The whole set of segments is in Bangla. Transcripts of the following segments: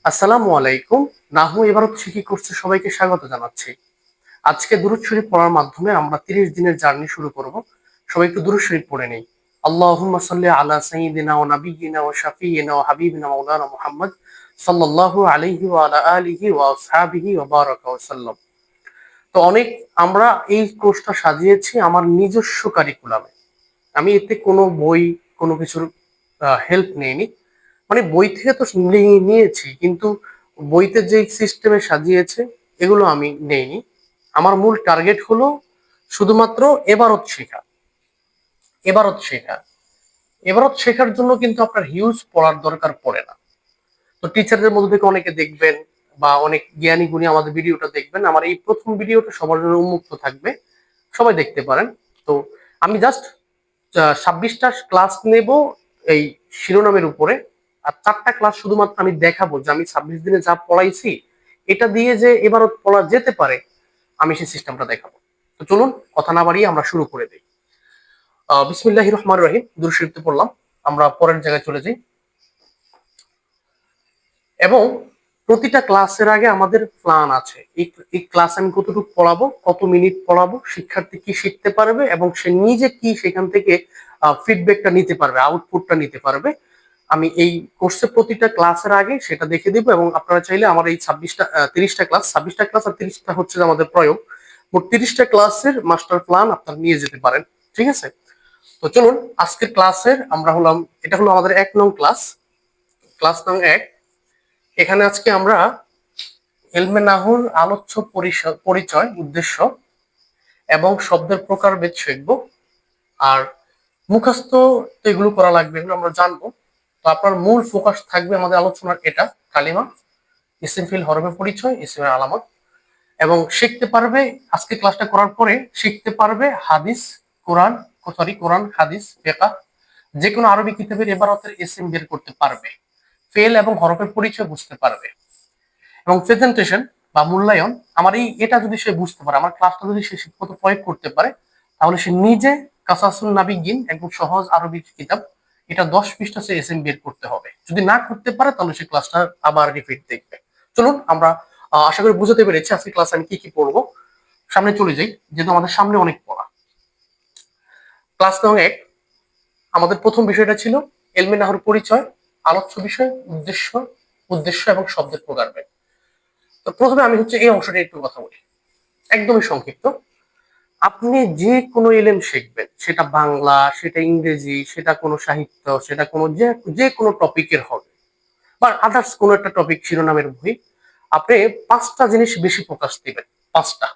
আসসালামু আলাইকুম। নাহু ইবারত শিখি কোর্সে সবাইকে স্বাগত জানাচ্ছি। আজকে দুরূদ শরীফ পড়ার মাধ্যমে আমরা ৩০ দিনের জার্নি শুরু করব। সবাই একটু দুরূদ শরীফ পড়ে নেই। আল্লাহুম্মা সাল্লি আলা সাইয়্যিদিনা ওয়া নাবিয়্যিনা ওয়া শাফিয়্যিনা ওয়া হাবিবিনা মাওলানা মুহাম্মদ সাল্লাল্লাহু আলাইহি ওয়া আলা আলিহি ওয়া আসহাবিহি ওয়া বারাকা ওয়া সাল্লাম। তো আমরা এই কোর্সটা সাজিয়েছি আমার নিজস্ব কারিকুলামে। আমি এতে কোনো বই, কোনো কিছুর হেল্প নেইনি। মানে বই থেকে তো নিয়েছি, কিন্তু বইতে যে সিস্টেমে সাজিয়েছে এগুলো আমি নেইনি। আমার মূল টার্গেট হলো শুধুমাত্র এবারত শেখা। এবারত শেখা এবারত শেখার জন্য কিন্তু আপনার হিউজ পড়ার দরকার পড়ে না। তো টিচারদের মধ্যে থেকে অনেকে দেখবেন বা অনেক জ্ঞানী গুণী আমাদের ভিডিওটা দেখবেন। আমার এই প্রথম ভিডিওটা সবার জন্য উন্মুক্ত থাকবে, সবাই দেখতে পারেন। তো আমি জাস্ট 26টা ক্লাস নেব এই শিরোনামের উপরে। আর 4টা ক্লাস শুধুমাত্র আমি দেখাবো যে আমি 26 দিনে যা পড়াইছি এটা দিয়ে যে এবারও পড়া যেতে পারে, আমি সেই সিস্টেমটা দেখাবো। তো চলুন কথা না বাড়িয়ে আমরা শুরু করে দিই। বিসমিল্লাহির রহমানির রহিম। দুরূদ শরীফ পড়লাম, আমরা পরের জায়গায় চলে যাই। এবং প্রতিটা ক্লাসের আগে আমাদের প্ল্যান আছে। এই ক্লাস আমি কতটুকু পড়াবো, কত মিনিট পড়াবো, শিক্ষার্থী কি শিখতে পারবে এবং সে নিজে কি সেখান থেকে ফিডব্যাকটা নিতে পারবে, আউটপুটটা নিতে পারবে। আমি এই কোর্সে প্রতিটা ক্লাসের আগে সেটা দেখে দিব। এবং আপনারা চাইলে আমার এই 30টা ক্লাস, 26টা ক্লাস আর 30টা হচ্ছে যে আমাদের প্রয়োগ, মোট 30টা ক্লাসের মাস্টার প্ল্যান আপনারা নিয়ে যেতে পারেন। ঠিক আছে? তো চলুন আজকের ক্লাসের আমরা হলাম, এটা হলো আমাদের 1 নং ক্লাস, ক্লাস নং 1। এখানে আজকে আমরা ইলমে নাহুর আলোচ্য পরিচয়, উদ্দেশ্য এবং শব্দের প্রকারভেদ শিখব। আর মুখস্থ তো এগুলো করা লাগবে, এগুলো আমরা জানবো। তো আপনার মূল ফোকাস থাকবে আমাদের আলোচনার এটা কালিমা, ইসিম ফিল হরফের পরিচয়, ইসিমের আলামত। এবং শিখতে পারবে, আজকে ক্লাসটা করার পরে শিখতে পারবে হাদিস, কোরআন, কোরআন হাদিস ফিকহ, যে কোনো আরবি কিতাবের ইবারতের ইসিম বের করতে পারবে, ফেল এবং হরফের পরিচয় বুঝতে পারবে। এবং প্রেজেন্টেশন বা মূল্যায়ন, আমার এটা যদি সে বুঝতে পারে, আমার ক্লাসটা যদি সে ঠিকমতো প্রয়োগ করতে পারে, তাহলে সে নিজে কাসাসুন নাবিগিন, একদম সহজ আরবি কিতাব, এটা 10 পৃষ্ঠা সে এসএম বের করতে হবে। যদি না করতে পারে তাহলে সে ক্লাসটা আবার রিপিট দেখবে। চলুন আমরা আশা করি বুঝতে পেরেছি আজকে ক্লাসে আমি কি কি পড়বো। সামনে চলে যাই, যেহেতু আমাদের সামনে অনেক পড়া। ক্লাস নং 1, আমাদের প্রথম বিষয়টা ছিল এলমে নাহর পরিচয়, আলোচ্য বিষয়, উদ্দেশ্য এবং শব্দের প্রকারভেদ। তো প্রথমে আমি এই অংশটা একটু কথা বলি, একদমই সংক্ষিপ্ত। আপনি যে কোনো এলেম শিখবেন, সেটা বাংলা, সেটা ইংরেজি, সেটা কোনো সাহিত্য, সেটা কোনো যে কোনো টপিকের হবে বা আদার্স কোনো একটা টপিক শিরোনামের বই, আপনি 5টা জিনিস বেশি ফোকাস দিবেন। 5টা।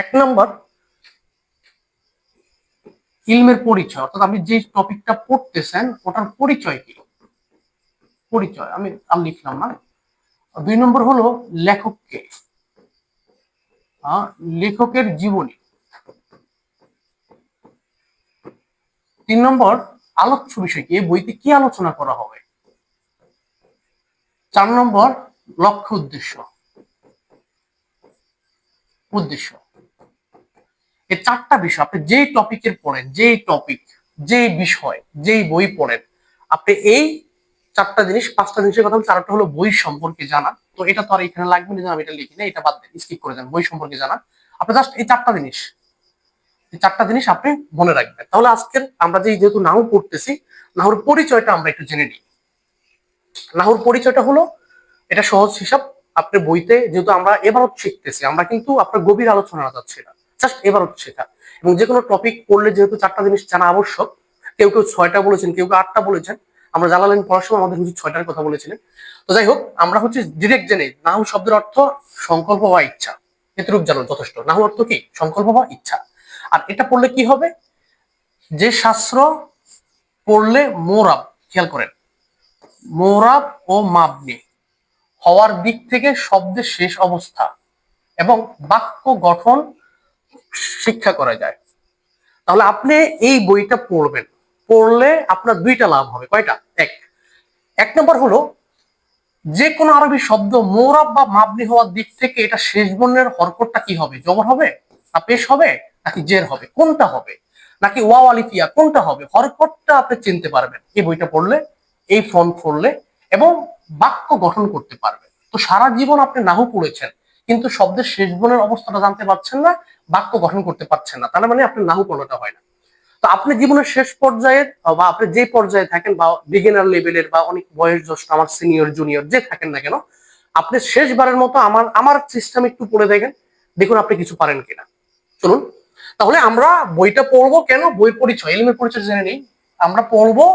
1 নম্বর, ইলমের পরিচয়, অর্থাৎ আপনি যে টপিকটা পড়তেছেন ওটার পরিচয় কি, পরিচয় আমি আর লিখলাম না। 2 নম্বর হলো লেখককে, লেখকের জীবনী। 3 নম্বর, আলোচ্য বিষয় কি, এই বইতে কি আলোচনা করা হবে। 4 নম্বর, লক্ষ্য উদ্দেশ্য। উদ্দেশ্য এই 4টা বিষয় আপনি যেই টপিকের পড়েন, যেই টপিক, যেই বিষয়, যেই বই পড়েন, আপনি এই 4টা জিনিস, 5টা জিনিসের কথা বলছি। আরেকটা হলো বই সম্পর্কে জানা। তো এটা তো আর এখানে লাগবে না, আমি এটা লিখি না, এটা বাদ দেন, স্কিপ করে দেন। বই সম্পর্কে জানা, আপনি জাস্ট এই 4টা জিনিস, এই 4টা জিনিস আপনি মনে রাখবেন। তাহলে আজকের আমরা যেহেতু নাহু পড়তেছি, নাহুর পরিচয়টা আমরা একটু জেনে নিই। নাহুর পরিচয়টা হলো, এটা সহজ হিসাব। আপনার বইতে যেহেতু আমরা এবারত শিখতেছি, আমরা কিন্তু আপনার গভীর আলোচনা যাচ্ছি না, জাস্ট এবারত শেখা। এবং যে কোনো টপিক পড়লে যেহেতু 4টা জিনিস জানা আবশ্যক, কেউ কেউ 6টা বলেছেন, কেউ কেউ 8টা বলেছেন। আমরা জালালেন পড়ার সময় আমাদের 6টার কথা বলেছিলেন। তো যাই হোক, আমরা ডিরেক্ট জেনে নাহু শব্দের অর্থ সংকল্প বা ইচ্ছা। এতটুকু জানো যথেষ্ট। নাহু অর্থ কি? সংকল্প বা ইচ্ছা। আর এটা পড়লে কি হবে, যে শাস্ত্র পড়লে মোরাব, খেয়াল করেন, মোরাব ও মাবনি হওয়ার দিক থেকে শব্দের শেষ অবস্থা এবং বাক্য গঠন শিক্ষা করা যায়। তাহলে আপনি এই বইটা পড়বেন, পড়লে আপনার 2টা লাভ হবে। কয়টা? এক নম্বর হলো, যে কোনো আরবি শব্দ মোরাব বা মাবনি হওয়ার দিক থেকে এটা শেষ বর্ণের হরকতটা কি হবে, জবর হবে না পেশ হবে নাকি জের হবে, কোনটা হবে, নাকি ওয়াও আলিফ ইয়া, কোনটা হবে, হরকতটা আপনি চিনতে পারবেন এই বইটা পড়লে, এই ফন্ট পড়লে। এবং বাক্য গঠন করতে পারবে। তো সারা জীবন আপনি নাহু পড়েছেন, কিন্তু শব্দের শেষ বর্ণের অবস্থাটা জানতে পারছেন না, বাক্য গঠন করতে পারছেন না, তার মানে আপনি নাহু পড়াটা হয় না। তো আপনি জীবনের শেষ পর্যায়ের বা আপনি যে পর্যায়ে থাকেন, বা বিগিনার লেভেলের বা অনেক বয়স জ্যেষ্ঠ, আমার সিনিয়র জুনিয়র যে থাকেন না কেন, আপনি শেষবারের মতো আমার আমার সিস্টেম একটু পড়ে দেখেন, দেখুন আপনি কিছু পারেন কিনা। চলুন তাহলে আমরা বইটা পড়বো কেন, বই পরিচয়, এলিমের পরিচয় জেনে নিই। আমরা পড়বো,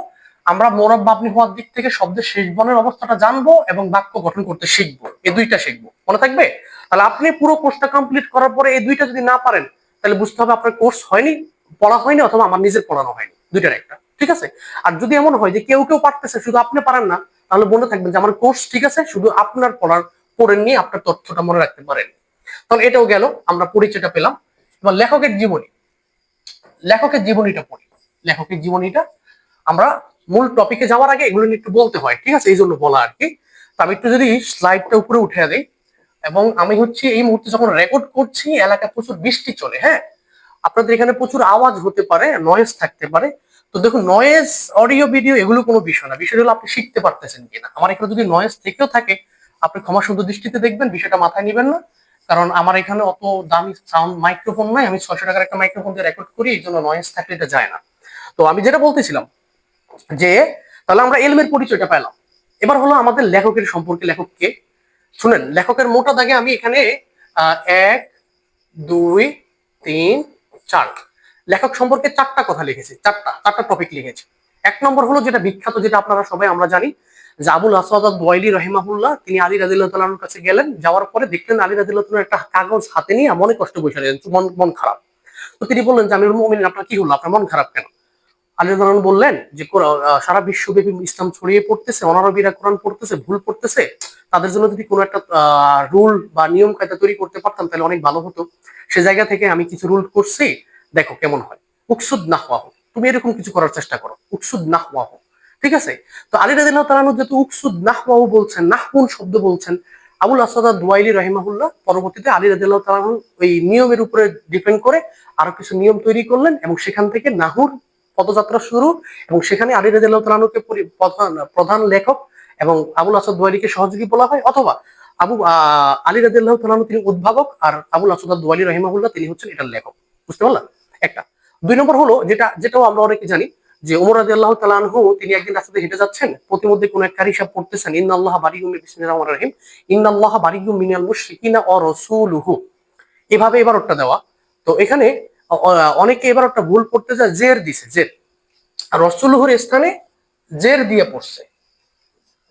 আমরা মোরাব্বা আপনি হওয়ার দিক থেকে শব্দের শেষ বর্ণের অবস্থাটা জানবো এবং বাক্য গঠন করতে শিখবো, এই দুইটা শিখবো, মনে থাকবে? তাহলে আপনি পুরো কোর্সটা কমপ্লিট করার পরে এই দুইটা যদি না পারেন, তাহলে বুঝতে হবে আপনার কোর্স হয়নি, পড়া হয়নি, অথবা আমার নিজের পড়ানো হয়নি, দুইটার একটা, ঠিক আছে? আর যদি এমন হয় যে কেউ কেউ পারতেছে শুধু আপনি পারেন না, তাহলে মনে থাকবেন যে আমার কোর্স ঠিক আছে, শুধু আপনার পড়েননি, আপনার তথ্যটা মনে রাখতে পারেন। তাহলে এটাও গেল, আমরা পরিচয়টা পেলাম। এবার লেখকের জীবনী, লেখকের জীবনীটা পড়ি। লেখকের জীবনীটা আমরা মূল টপিকে যাওয়ার আগে এগুলো নিয়ে একটু বলতে হয়, ঠিক আছে, এই জন্য বলা আর কি। তো আমি একটু যদি স্লাইডটা উপরে উঠে দিই, এবং আমি হচ্ছে এই মুহূর্তে যখন রেকর্ড করছি এলাকায় প্রচুর বৃষ্টি চলে, হ্যাঁ, আপনাদের এখানে প্রচুর আওয়াজ হতে পারে, নয়েজ থাকতে পারে। তো দেখুন, নয়েজ, অডিও, ভিডিও এগুলো কোনো বিষয় না, বিষয় হলো আপনি শিখতে পারতেছেন কিনা। আমার এখানে যদি নয়েজ থেকেও থাকে, আপনি ক্ষমা সুন্দর দৃষ্টিতে দেখবেন, বিষয়টা মাথায় নিবেন না, কারণ আমার এখানে অত দামি সাউন্ড মাইক্রোফোন নাই, আমি 600 টাকার একটা মাইক্রোফোন দিয়ে রেকর্ড করি, এই জন্য নয়েজ থাকলে এটা যায় না। তো আমি যেটা বলতেছিলাম যে, তাহলে আমরা এলমের পরিচয়টা পেলাম। এবার হলো আমাদের লেখকের সম্পর্কে, লেখককে শুনেন। লেখকের মোটা দাগে আমি এখানে 1, 2, 3, 4 লেখক সম্পর্কে 4টা কথা লিখেছি, চারটা টপিক লিখেছি। 1 নম্বর হলো যেটা বিখ্যাত, যেটা আপনারা সবাই আমরা জানি, যে আবুল আসাদ আদ-দুয়াইলি রাহিমাহুল্লাহ, তিনি আলী রাদিয়াল্লাহু তাআলার কাছে গেলেন, যাওয়ার পরে দেখলেন আলী রাদিয়াল্লাহু তাআলা একটা কাগজ হাতে নিয়ে মনে কষ্ট বসে রয়েছেন, মন খারাপ। তো তিনি বললেন যে আমিরুল মুমিনিন, আপনার কি হলো, আপনার মন খারাপ কেন? আলী রাদিয়াল্লাহু বললেন যে সারা বিশ্বব্যাপী ইসলাম ছড়িয়ে পড়তেছে, অনারবীরা কোরআন পড়তেছে, ভুল পড়তেছে, তাদের জন্য যদি কোনো একটা রুল বা নিয়ম কায়দা তৈরি করতে পারতাম তাহলে অনেক ভালো হতো। সে জায়গা থেকে আমি কিছু রুল করছি, দেখো কেমন হয়। উকসুদ নাহওয়াহু, তুমি এরকম কিছু করার চেষ্টা করো, উকসুদ নাহওয়াহু, ঠিক আছে? তো আলী রাদিয়াল্লাহু তাআলা যেহেতু উকসুদ নাহওয়াহু বলছেন, নাহবুন শব্দ বলছেন, আবুল আসাদ আদ-দুয়াইলি রাহিমাহুল্লাহ পরবর্তীতে আলী রাদিয়াল্লাহু তাআলা ওই নিয়মের উপরে ডিপেন্ড করে আরো কিছু নিয়ম তৈরি করলেন, এবং সেখান থেকে নাহুর পদযাত্রা শুরু। এবং সেখানে আলী রাদিয়াল্লাহু তাআলা কে প্রধান লেখক এবং আবুল আসাদ দুয়াইলিকে সহযোগী বলা হয়, অথবা আলী রাদিয়াল্লাহু তাআলা তিনি উদ্ভাবক, আর আবুল আসাদ দুয়াইলি রাহিমাহুল্লাহ তিনি হচ্ছেন এটার লেখক। বুঝতে পারলাম একটা। 2 নম্বর হলো যেটাও আমরা অনেকে জানি, যে ওমর রাদিয়াল্লাহু তাআলা আনহু তিনি একদিন রাস্তাতে হেঁটে যাচ্ছেন, প্রতিমধ্যে কোন এক কারি সাহেব পড়তেছেন ইন্নাল্লাহা বারিউম বিসমিল্লাহির রহমানির রহিম, ইন্নাল্লাহা বারিউম মিনাল মুশরিকিনা ওয়া রাসূলুহু, এভাবে এবারটা দেওয়া। তো এখানে অনেকে এবারটা ভুল করতে যায়, জের দিছে, জের, রসুলুহুর স্থানে জের দিয়ে পড়ছে।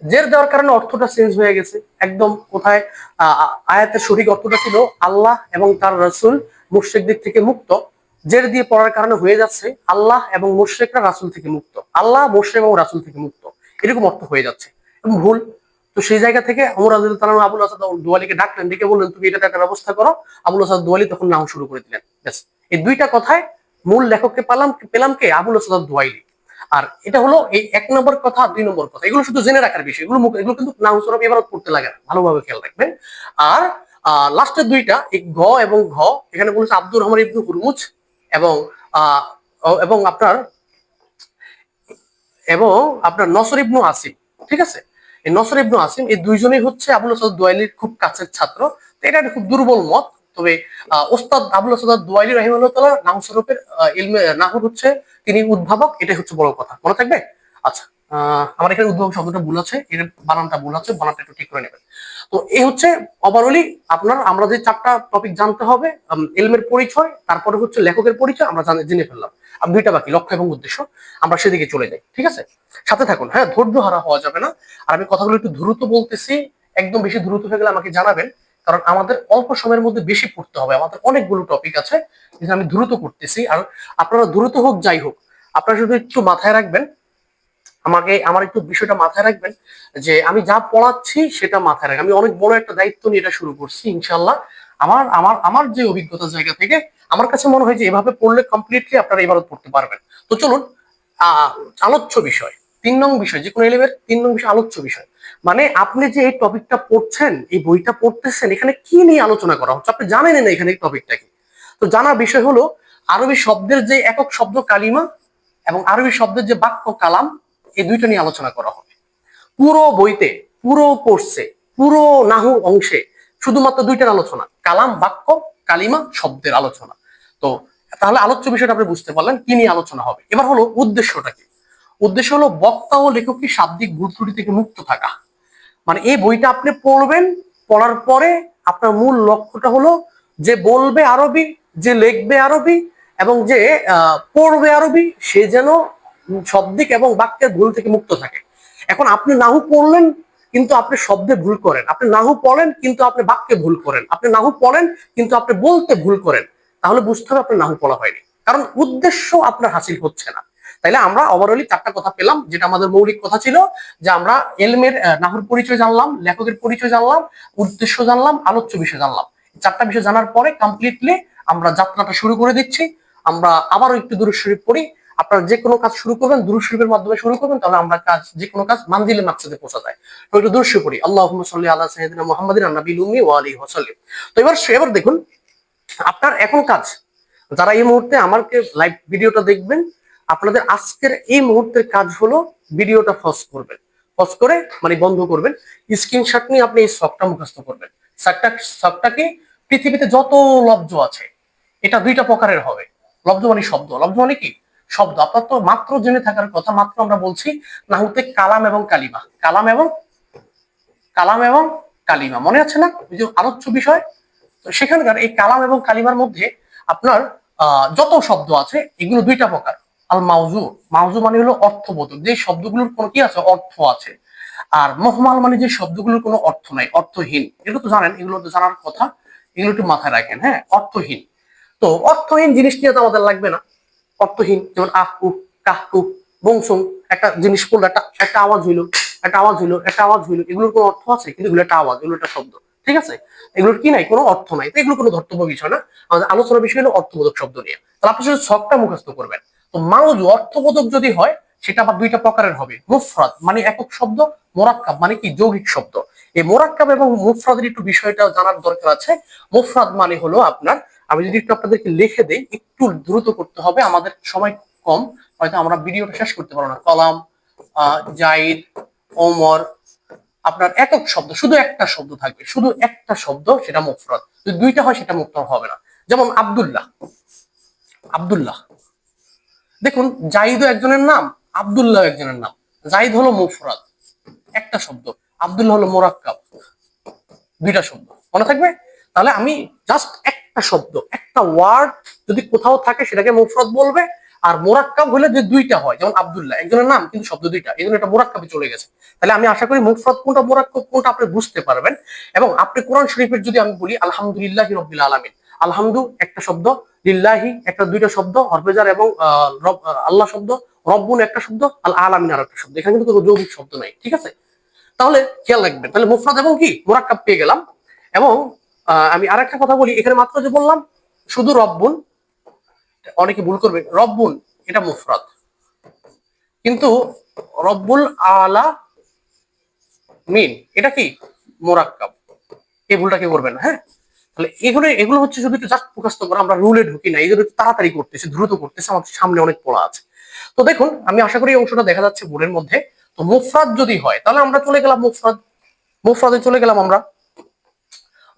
জের দেওয়ার কারণে অর্থটা চেঞ্জ হয়ে গেছে একদম। কোথায় আয়াতের সঠিক অর্থটা ছিল আল্লাহ এবং তার রসুল মুশরিকদের থেকে মুক্ত, জের দিয়ে পড়ার কারণে হয়ে যাচ্ছে আল্লাহ এবং মুশরিকরা রাসুল থেকে মুক্ত, আল্লাহ মুশরিক এবং রাসুল থেকে মুক্ত, এরকম অর্থ হয়ে যাচ্ছে, এবং ভুল। তো সেই জায়গা থেকে ওমর রাদিয়াল্লাহু তাআলা আবুল আসাদ দুয়ালিকে ডাকলেন, ডেকে বললেন তুমি এটাতে একটা ব্যবস্থা করো। আবুল আসাদ দুয়ালি তখন নাও শুরু করে দিলেন। ব্যাস, এই 2টা কথায় মূল লেখককে পেলাম কে, আবুল আসাদ দুয়াইলি। আর এটা হলো এই 1 নম্বর কথা, 2 নম্বর কথা, এগুলো শুধু জেনে রাখার বিষয়, এগুলো কিন্তু নাউন সরফ এবারত করতে লাগে না, ভালোভাবে খেয়াল রাখবেন। আর লাস্টের 2টা, এই গ এবং ঘ, এখানে বলেছে আব্দুর রহমান ইবনু হুরমুজ এবং আহ এবং আপনার এবং আপনার নসর ইবনু আসিম, ঠিক আছে? এই নসর ইবনু আসিম, এই দুইজনেই হচ্ছে আবুল আসাদ দুয়াইলির খুব কাছের ছাত্র। তো এটা একটা খুব দুর্বল মত, তবে ওস্তাদ আবুল আসাদ দুয়াইলি রাহিমাহুল্লাহ তাআলা নাহু সরফের ইলমে নাহুর হচ্ছে তিনি উদ্ভাবক, এটাই হচ্ছে বড় কথা, মনে থাকবে। আচ্ছা, আমার এখানে উদ্ভাবক শব্দটা ভুল আছে, এর বানানটা ভুল আছে, বানানটা একটু ঠিক করে নেবেন। তো এই হচ্ছে ওভারঅলি আপনার, আমরা যে 4টা টপিক জানতে হবে, ইলমের পরিচয়, তারপরে হচ্ছে লেখকের পরিচয় আমরা জেনে ফেললাম, আর 2টা বাকি, লক্ষ্য এবং উদ্দেশ্য, আমরা সেদিকে চলে যাই, ঠিক আছে? সাথে থাকুন, হ্যাঁ, ধৈর্য হারা হওয়া যাবে না। আর আমি কথাগুলো একটু দ্রুত বলতেছি, একদম বেশি দ্রুত হয়ে গেলে আমাকে জানাবেন, কারণ আমাদের অল্প সময়ের মধ্যে বেশি পড়তে হবে, আমাদের অনেকগুলো টপিক আছে, যেটা আমি দ্রুত করতেছি। আর আপনারা দ্রুত হোক যাই হোক, আপনারা শুধু একটু মাথায় রাখবেন, আমার একটু বিষয়টা মাথায় রাখবেন, যে আমি যা পড়াচ্ছি সেটা মাথায় রাখবেন। আমি অনেক বড় একটা দায়িত্ব নিয়ে এটা শুরু করছি, ইনশাল্লাহ। আমার আমার আমার যে অভিজ্ঞতার জায়গা থেকে আমার কাছে মনে হয় যে এভাবে পড়লে কমপ্লিটলি আপনারা ইবাদত পড়তে পারবেন। তো চলুন, আহ আলোচ্য বিষয়, 3 নং বিষয়, যে কোনো এলেমের 3 নং বিষয় আলোচ্য বিষয়, মানে আপনি যে এই টপিকটা পড়ছেন, এই বইটা পড়তেছেন, এখানে কি নিয়ে আলোচনা করা হচ্ছে আপনি জানেন না, এখানে এই টপিকটা কি। তো জানার বিষয় হলো আরবি শব্দের যে একক শব্দ কালিমা এবং আরবি শব্দের যে বাক্য কালাম, এই 2টা নিয়ে আলোচনা করা হবে পুরো বইতে। পুরো কোর্সে, পুরো নাহু অংশে শুধুমাত্র দুইটার আলোচনা, কালাম বাক্য, কালিমা শব্দের আলোচনা। তো তাহলে আলোচ্য বিষয়টা আপনি বুঝতে পারলেন কি নিয়ে আলোচনা হবে। এবার হলো উদ্দেশ্যটা কি। উদ্দেশ্য হলো বক্তা ও লেখকের শাব্দিক ভুল ত্রুটি থেকে মুক্ত থাকা। মানে এই বইটা আপনি পড়বেন, পড়ার পরে আপনার মূল লক্ষ্যটা হলো যে বলবে আরবি, যে লিখবে আরবি এবং যে পড়বে আরবি, সে যেন শব্দিক এবং বাক্যের ভুল থেকে মুক্ত থাকে। এখন আপনি নাহু পড়লেন কিন্তু আপনি শব্দে ভুল করেন, আপনি নাহু পড়েন কিন্তু আপনি বাক্যে ভুল করেন, আপনি নাহু পড়েন কিন্তু আপনি বলতে ভুল করেন, তাহলে বুঝতে হবে আপনার নাহু পড়া হয়নি, কারণ উদ্দেশ্য আপনার হাসিল হচ্ছে না। তাইলে আমরা ওভারঅলি চারটা কথা পেলাম, যেটা আমাদের মৌলিক কথা ছিল, যে আমরা এলমের নাহুর পরিচয় জানলাম, লেখকের পরিচয় জানলাম, উদ্দেশ্য জানলাম, আলোচ্য বিষয় জানলাম। চারটা বিষয় জানার পরে কমপ্লিটলি আমরা যাত্রাটা শুরু করে দিচ্ছি। আমরা আবারও একটু দুরূদ শরীফ পড়ি। আপনারা যে কোনো কাজ শুরু করবেন দুরূদ শরীফের মাধ্যমে শুরু করবেন, তাহলে আমরা কাজ, যে কোনো কাজ মানজিলে মাকসাদে পৌঁছা যায়। তো একটু দুরূদ শরীফ পড়ি। আল্লাহুম্মা সাল্লি আলা সাইয়্যিদিনা মুহাম্মাদিন আন-নাবিয়্যিল উম্মি ওয়া আলিহি ওয়া সাল্লিম। তো এবার দেখুন, আপনার এখন কাজ, যারা এই মুহূর্তে আমাকে লাইভ ভিডিওটা দেখবেন, আপনাদের আজকের এই মুহূর্তের কাজ হলো ভিডিওটা পজ করবেন, পজ করে মানে বন্ধ করবেন, স্ক্রিনশট নিয়ে আপনি এই শখটা মুখস্থ করবেন। শখটা কি, পৃথিবীতে যত লব্জ আছে এটা দুইটা প্রকারের হবে। লব্জ মানে শব্দ, লব্জ মানে কি শব্দ। আপনার তো মাত্র জেনে থাকার কথা, মাত্র আমরা বলছি নাহুতে কালাম এবং কালিমা, কালাম এবং কালিমা মনে আছে না, ওই যে আলোচ্য বিষয়। তো সেখানকার এই কালাম এবং কালিমার মধ্যে আপনার যত শব্দ আছে এগুলো দুইটা প্রকার। আল মাউজু, মাউজু মানে হলো অর্থবোধক, যে শব্দগুলোর কোনো কি আছে, অর্থ আছে। আর মহমাল মানে যে শব্দগুলোর কোনো অর্থ নাই, অর্থহীন। এগুলো তো জানেন, এগুলো তো জানার কথা, এগুলো একটু মাথায় রাখেন। হ্যাঁ, অর্থহীন। তো অর্থহীন জিনিস নিয়ে তো আমাদের লাগবে না। অর্থহীন যেমন আহ উহ কাহ কুহ বংসং, একটা জিনিস পড়লো, একটা আওয়াজ হইলো, একটা আওয়াজ হইলো, এগুলোর কোনো অর্থ আছে? কিন্তু এগুলো একটা আওয়াজ, এগুলো একটা শব্দ, ঠিক আছে? এগুলোর কি নাই, কোনো অর্থ নাই, তো এগুলো কোনো ধর্তব্য বিষয় না। আমাদের আলোচনার বিষয় হলো অর্থবোধক শব্দ নিয়ে। তাহলে আপনি শুধু ছকটা মুখস্থ করবেন। তো মাউজু অর্থবোধক যদি হয়, সেটা আবার দুইটা প্রকারের হবে। মুফরাদ মানে একক শব্দ, মোরাক্কাব মানে কি যৌগিক শব্দ। এই মোরাক্কাব এবং মুফরাদের একটু বিষয়টা জানার দরকার আছে। মুফরাদ মানে হলো আপনার, আমি যদি একটু আপনাদেরকে লিখে দেই, একটু দ্রুত করতে হবে, আমাদের সময় কম, হয়তো আমরা ভিডিওটা শেষ করতে পারবো না। কলাম, জাইদ, ওমর, আপনার একক শব্দ, শুধু একটা শব্দ থাকবে, শুধু একটা শব্দ, সেটা মুফরাদ। যদি দুইটা হয় সেটা মুফরাদ হবে না। যেমন আব্দুল্লাহ, আব্দুল্লাহ, দেখুন জাইদও একজনের নাম, আব্দুল্লাহ একজনের নাম। জাইদ হলো মুফরাদ, একটা শব্দ, আব্দুল্লাহ হলো মোরাক্কাব, দুইটা শব্দ, মনে থাকবে। তাহলে আমি জাস্ট একটা শব্দ, একটা ওয়ার্ড যদি কোথাও থাকে সেটাকে মুফরাদ বলবে। আর মোরাক্কাব হলে যে দুইটা হয়, যেমন আব্দুল্লাহ একজনের নাম কিন্তু শব্দ দুইটা, এই জন্য এটা মোরাক্কাবে চলে গেছে। তাহলে আমি আশা করি মুফরাদ কোনটা মোরাক্কাব কোনটা আপনি বুঝতে পারবেন। এবং আপনি কোরআন শরীফের যদি আমি বলি আলহামদুলিল্লাহি রাব্বিল আলামিন, আলহামদু একটা শব্দ, লিল্লাহি একটা, দুইটা শব্দ, হরফেজার এবং আল্লাহ শব্দ, রব্বুন একটা শব্দ, আল আলামিন আর একটা শব্দ, এখানে কিন্তু কোনো যৌগিক শব্দ নাই, ঠিক আছে? তাহলে খেয়াল রাখবেন, তাহলে মুফরাদ এবং কি মোরাক্কাব পেয়ে গেলাম। এবং আমি আরেকটা কথা বলি, এখানে মাত্র যে বললাম শুধু রব্বুন, অনেকে ভুল করবে, রব্বুন এটা মুফরাদ, কিন্তু রব্বুল আলা মিন এটা কি মোরাক্কাব, এই ভুলটা কি করবেন না। হ্যাঁ, তাহলে এগুলো হচ্ছে শুধু একটু জাস্ট মুখস্থ করা, আমরা রুলে ঢুকি না, এই জন্য তাড়াতাড়ি করতেছি, দ্রুত করতেছি, আমাদের সামনে অনেক পড়া আছে। তো দেখুন, আমি আশা করি এই অংশটা দেখা যাচ্ছে বোর্ডের মধ্যে। তো মুফরাদ যদি হয় তাহলে আমরা চলে গেলাম মুফরাদে চলে গেলাম আমরা,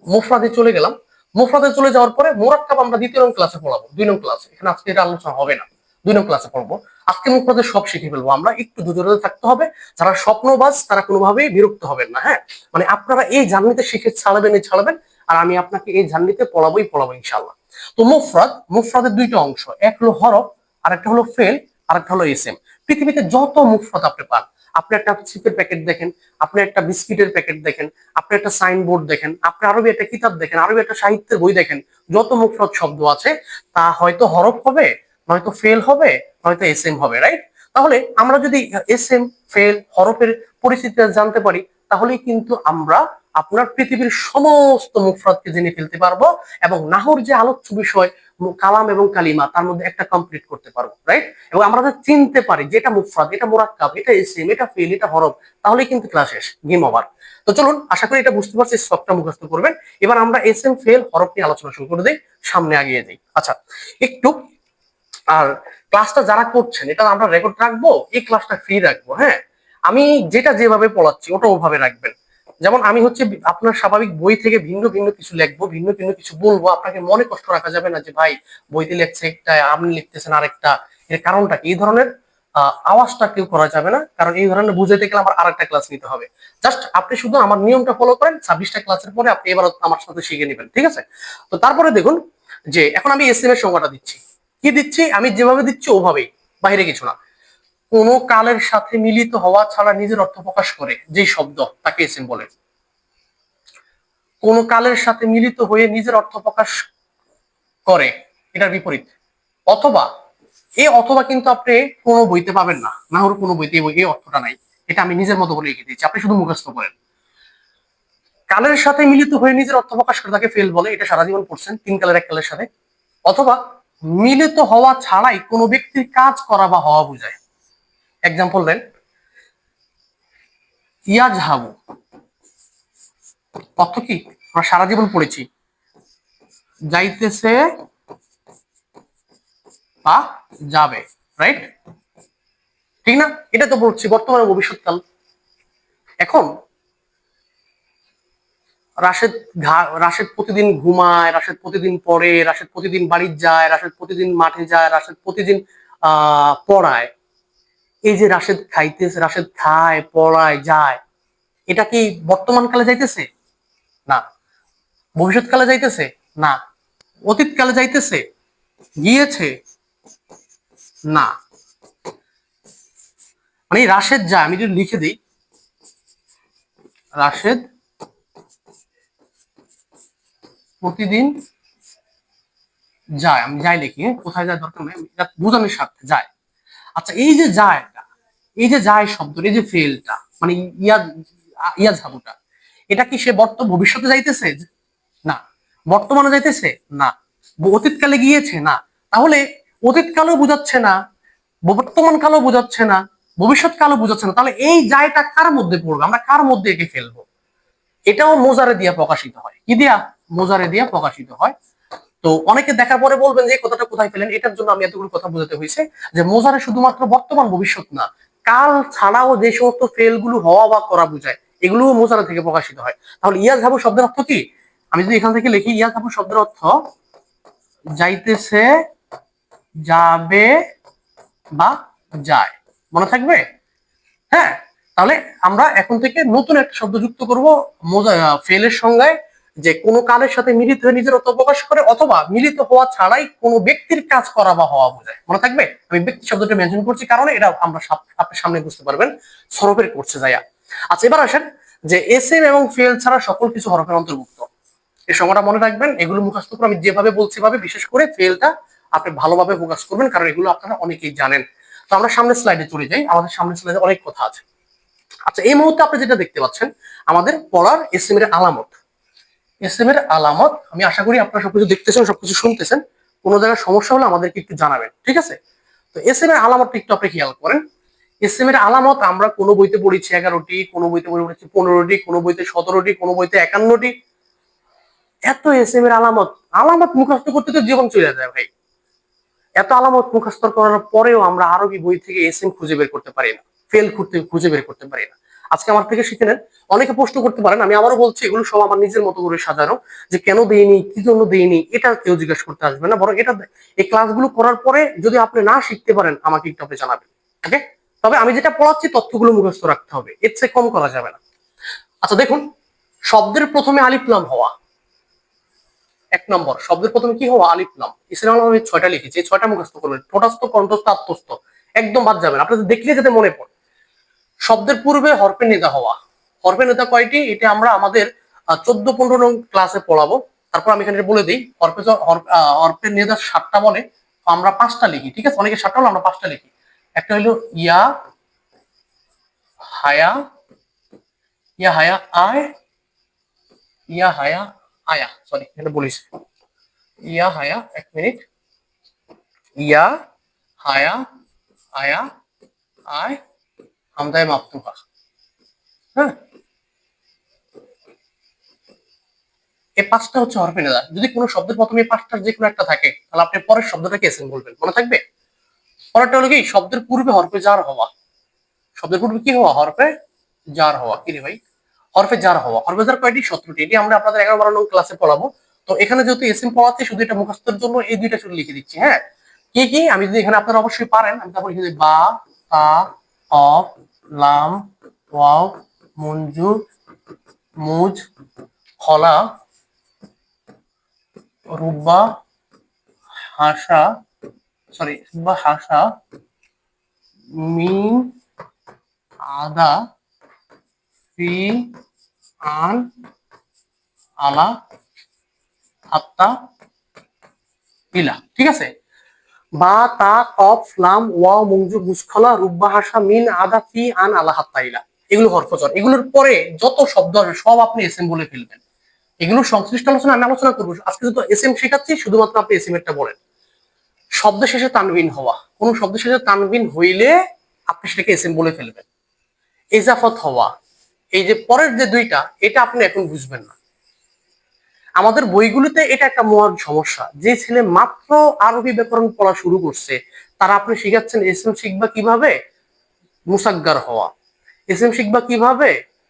মুফরাদে চলে গেলাম। মুফরাদে চলে যাওয়ার পরে মোরাক্কাব আমরা দ্বিতীয় নং ক্লাসে পড়াবো, 2 নং ক্লাসে, এখানে আজকে এটা আলোচনা হবে না, 2 নং ক্লাসে পড়বো। আজকে মুফরাদের সব শিখে ফেলবো আমরা, একটু ধৈর্য থাকতে হবে। যারা স্বপ্নবাজ তারা কোনোভাবেই বিরক্ত হবেন না। হ্যাঁ, মানে আপনারা এই জার্নিতে শিখে ছাড়বেন, আর আমি আপনাকে এই জার্নিতে পড়াবো ইনশাআল্লাহ। তো মুফরাদের দুইটা অংশ, এক হলো হরফ, আর একটা হলো ফেল, আর একটা হলো এসএম। পৃথিবীতে যত মুফরাদ আপনি পান, আপনি একটা চিপের প্যাকেট দেখেন, আপনি একটা বিস্কিটের প্যাকেট দেখেন, আপনি একটা সাইনবোর্ড দেখেন, আপনি আরবি একটা কিতাব দেখেন, আরবি একটা সাহিত্যের বই দেখেন, যত মুফরদ শব্দ আছে তা হয়তো হরফ হবে, নয়তো ফেল হবে, নয়তো এসএম হবে, রাইট? তাহলে আমরা যদি এসএম, ফেল, হরফের পরিচিতি জানতে পারি, তাহলেই কিন্তু আমরা আপনার পৃথিবীর সমস্ত মুফরাদকে জেনে ফেলতে পারবো, এবং নাহর যে আলোচ্য বিষয় কালাম এবং কালিমা, তার মধ্যে একটা কমপ্লিট করতে পারবো, রাইট? এবং আমরা যদি চিনতে পারি যে এটা মুফরাদ, এটা মুরাক্কাব, এটা এসএম, এটা ফেল, এটা হরফ, তাহলেই কিন্তু ক্লাস শেষ, গেম ওভার। তো চলুন, আশা করি এটা বুঝতে পারছি, সবটা মুখস্থ করবেন। এবার আমরা এসএম, ফেল, হরফ নিয়ে আলোচনা শুরু করে দিই, সামনে আগিয়ে যাই। আচ্ছা, একটু, আর ক্লাসটা যারা করছেন এটা আমরা রেকর্ড রাখবো, এই ক্লাসটা ফ্রি রাখবো। হ্যাঁ, আমি যেটা যেভাবে পড়াচ্ছি ওটা ওভাবে রাখবেন। যেমন আমি হচ্ছে আপনার স্বাভাবিক বই থেকে ভিন্ন ভিন্ন কিছু লিখবো, ভিন্ন ভিন্ন কিছু বলবো, আপনাকে মনে কষ্ট রাখা যাবে না যে ভাই বইতে লিখছে একটা আপনি লিখতেছেন আরেকটা, এর কারণটা কি, এই ধরনের আওয়াজটা কেউ করা যাবে না, কারণ এই ধরনের বুঝাইতে গেলে আমার আরেকটা ক্লাস নিতে হবে। জাস্ট আপনি শুধু আমার নিয়মটা ফলো করেন, 26টা ক্লাসের পরে আপনি এবার আমার সাথে শিখে নেবেন, ঠিক আছে? তো তারপরে দেখুন যে এখন আমি এসএম এর সংজ্ঞাটা দিচ্ছি। কি দিচ্ছি? আমি যেভাবে দিচ্ছি ওভাবেই, বাইরে কিছু না। কোন কালের সাথে মিলিত হওয়া ছাড়া নিজের অর্থ প্রকাশ করে যে শব্দ, তাকে এসএম বলে। কোন কালের সাথে মিলিত হয়ে নিজের অর্থ প্রকাশ করে, এটার বিপরীত। অথবা, এই অথবা কিন্তু আপনি কোনো বইতে পাবেন না, না হলে কোনো বইতে এই অর্থটা নাই। এটা আমি নিজের মতো করে লিখে দিয়েছি, আপনি শুধু মুখস্থ করেন। কালের সাথে মিলিত হয়ে নিজের অর্থ প্রকাশ করে তাকে ফেল বলে, এটা সারা জীবন পড়ছেন, তিন কালের এক কালের সাথে। অথবা মিলিত হওয়া ছাড়াই কোনো ব্যক্তির কাজ করা বা হওয়া বোঝায়। এক্সাম্পল দেন, ইয়াজহাবু অর্থ কি? আমরা সারা জীবন পড়েছি, যাইতেছে বা যাবে, রাইট? ঠিক না? এটা তো বলছি বর্তমানে ভবিষ্যৎকাল। এখন রাশেদ রাশেদ প্রতিদিন ঘুমায়, রাশেদ প্রতিদিন পড়ে, রাশেদ প্রতিদিন বাড়ি যায়, রাশেদ প্রতিদিন মাঠে যায়, রাশেদ প্রতিদিন পড়ায়। এই যে রাশেদ খাইতেছে, রাশেদ খায়, পড়ায়, যায়, এটা কি বর্তমান কালে যাইতেছে? না। ভবিষ্যৎকালে যাইতেছে? না। অতীতকালে যাইতেছে? গিয়েছে? না। মানে রাশেদ যায়, আমি যদি লিখে দিই রাশেদ প্রতিদিন যায়, আমি যাই লিখি, কোথায় যায় দরকার নেই, বোঝানোর স্বার্থে যায়। আচ্ছা, এই যে যায়, এই যে যায় শব্দ, এই যে ফেলটা, মানে ইয়া ঝাবুটা, এটা কি সে ভবিষ্যতে যাইতেছে? না। বর্তমানে যাইতেছে? না। অতীতকালে গিয়েছে? না। তাহলে অতীতকালেও বোঝাচ্ছে না, বর্তমান কালেও বোঝাচ্ছে না, ভবিষ্যৎ কালও বোঝাচ্ছে না, তাহলে এই যায়টা কার মধ্যে পড়বে, আমরা কার মধ্যে একে ফেলবো? এটাও মোজারে দিয়া প্রকাশিত হয়। কি দিয়া? মোজারে দিয়া প্রকাশিত হয়। তো অনেকে দেখার পরে বলবেন যে কথাটা কোথায় পেলেন, এটার জন্য আমি এতগুলো কথা বোঝাতে হয়েছে যে মোজারে শুধুমাত্র বর্তমান ভবিষ্যৎ না, কাল ছাড়াও যে সমস্ত ফেল গুলো হওয়া বা করা বোঝায়, এগুলো মোজারা থেকে প্রকাশিত হয়। তাহলে ইয়াজহাবু শব্দের অর্থ কি? আমি যদি এখান থেকে লিখি, ইয়াজহাবু শব্দের অর্থ যাইতেছে, যাবে বা যায়। মনে থাকবে? হ্যাঁ। তাহলে আমরা এখন থেকে নতুন একটা শব্দ যুক্ত করব ফেলের সংজ্ঞায়, যে কোনো কালের সাথে মিলিত হয়ে নিজের অর্থ প্রকাশ করে, অথবা মিলিত হওয়া ছাড়াই কোনো ব্যক্তির কাজ করা বা হওয়া বোঝায়। মনে থাকবে? আমি ব্যক্তি শব্দটা মেনশন করছি কারণ এটা আমরা আপনার সামনে বুঝতে পারবেন সরফের করছে যাইয়া। আচ্ছা, এবার আসেন যে এসএম এবং ফেল ছাড়া সকল কিছু হরফের অন্তর্ভুক্ত। এই সংজ্ঞাটা মনে রাখবেন, এগুলো মুখস্থ করে আমি যেভাবে বলছি ভাবে, বিশেষ করে ফেলটা আপনি ভালোভাবে ফোকাস করবেন, কারণ এগুলো আপনারা অনেকেই জানেন। তো আমরা সামনের স্লাইডে চলে যাই, আমাদের সামনের স্লাইডে অনেক কথা আছে। আচ্ছা, এই মুহূর্তে আপনি যেটা দেখতে পাচ্ছেন আমাদের পড়ার এসএম এর আলামত। এসএম এর আলামত, আমি আশা করি আপনারা সবকিছু দেখতেছেন, সবকিছু শুনতেছেন। কোনো জায়গায় সমস্যা হলে আমাদেরকে একটু জানাবেন, ঠিক আছে? তো এসএম এর আলামতটা একটু আপনি খেয়াল করেন। এসএম এর আলামত আমরা কোনো বইতে পড়েছি 11টি, কোনো বইতে পড়েছি 15টি, কোনো বইতে 17টি, কোনো বইতে 51টি। এত এসএম এর আলামত, আলামত মুখস্থ করতে তো জীবন চলে যায় ভাই। এত আলামত মুখস্থ করার পরেও আমরা আরবি বই থেকে এসএম খুঁজে বের করতে পারি না, ফেল খুঁজে বের করতে পারি না। আজকে আমার থেকে শিখে নেন। অনেকে প্রশ্ন করতে পারেন, আমি আবারও বলছি এগুলো সব আমার নিজের মতো করে সাজানো, যে কেন দেইনি, কি জন্য দেইনি, এটা কেউ জিজ্ঞাসা করতে আসবে না, বরং এটা এই ক্লাসগুলো করার পরে যদি আপনি না শিখতে পারেন আমাকে একটু আপনি জানাবেন, ওকে? তবে আমি যেটা পড়াচ্ছি তথ্যগুলো মুখস্থ রাখতে হবে, এর চেয়ে কম করা যাবে না। আচ্ছা দেখুন, শব্দের প্রথমে আলিফ লাম হওয়া। এক নম্বর, শব্দের প্রথমে কি হওয়া? আলিফ লাম। ইসলাম আমি 6টা লিখেছি, 6টা মুখস্থ করবেন, ঠোঁটস্থ, কণ্ঠস্থ, আত্মস্থ, একদম বাদ যাবেন, আপনাদের দেখলে যাতে মনে পড়ে। শব্দের পূর্বে হরফে নেদা হওয়া। হরফে নেদা কয়টি? এটা আমরা আমাদের 14-15 নং ক্লাসে পড়াবো। তারপর আমি এখানে বলে দিই, হরফে নেদা 7টা বলে, আমরা 5টা লিখি, ঠিক আছে? অনেকে 7টা হলো, আমরা 5টা লিখি। একটা হলো ইয়া হায়া, ইয়া হায়া আয়, ইয়া হায়া আয়া, সরি এটা বলিস, ইয়া হায়া, এক মিনিট, ইয়া হায়া আয়া আয় হামদায় মাফতুহা। হ্যাঁ, এই 5টা হচ্ছে হরফে নেদা। যদি কোনো শব্দের প্রথমে 5টার যে কোনো একটা থাকে, তাহলে আপনি পরের শব্দটাকে এসএম বলবেন, মনে থাকবে? পরেরটা হলো কি? শব্দের পূর্বে হরফে জার হওয়া। শব্দের পূর্বে কি হওয়া? হরফে জার হওয়া। কি রে ভাই? হরফে জার হওয়া। হরফে জার কয়টি? 17টি। এটি আমরা আপনাদের 11-12 নং ক্লাসে পড়াবো। তো এখানে যেহেতু এসএম পড়াচ্ছি, শুধু এটা মুখস্থের জন্য এই দুইটা শুধু লিখে দিচ্ছি। হ্যাঁ, কি কি আমি যদি এখানে আপনারা অবশ্যই পারেন, আমি তারপর লিখে দিই বা, তা, কফ, লাম, ওয়াও, মঞ্জু, মুজ, খলা, রুব্বা, হাসা, সরি রুব্বা, হাসা, মিন, আদা, ফি, আন, আলা, হাত্তা, ইলা। ঠিক আছে? বা, তা, কফ, লাম, ওয়াও, মঞ্জু, মুজখলা, রুব্বা, হাসা, মিন, আদা, ফি, আন, আলা, হাত্তা, ইলা। এগুলো হরফজর। এগুলোর পরে যত শব্দ আসে সব আপনি এসএম বলে ফেলবেন। এগুলো সংশ্লিষ্ট আলোচনা আমি আলোচনা করবো। আজকে যেহেতু এসএম শেখাচ্ছি, শুধুমাত্র আপনি এসএম এরটা বলেন। শব্দ শেষে তানবিন হওয়া, কোন শব্দ শেষে তানবিন হইলে আপনি সেটাকে এসএম বলে ফেলবেন। ইজাফত হওয়া, এই যে পরের যে দুইটা, এটা আপনি এখন বুঝবেন না। আমাদের বইগুলোতে এটা একটা মহান সমস্যা। যে ছেলে মাত্র আরবি ব্যাকরণ পড়া শুরু করছে, তারা আপনি শিখাচ্ছেন এসএম শিখবা কিভাবে মুসাগ্গার হওয়া, এসএম শিখবা কিভাবে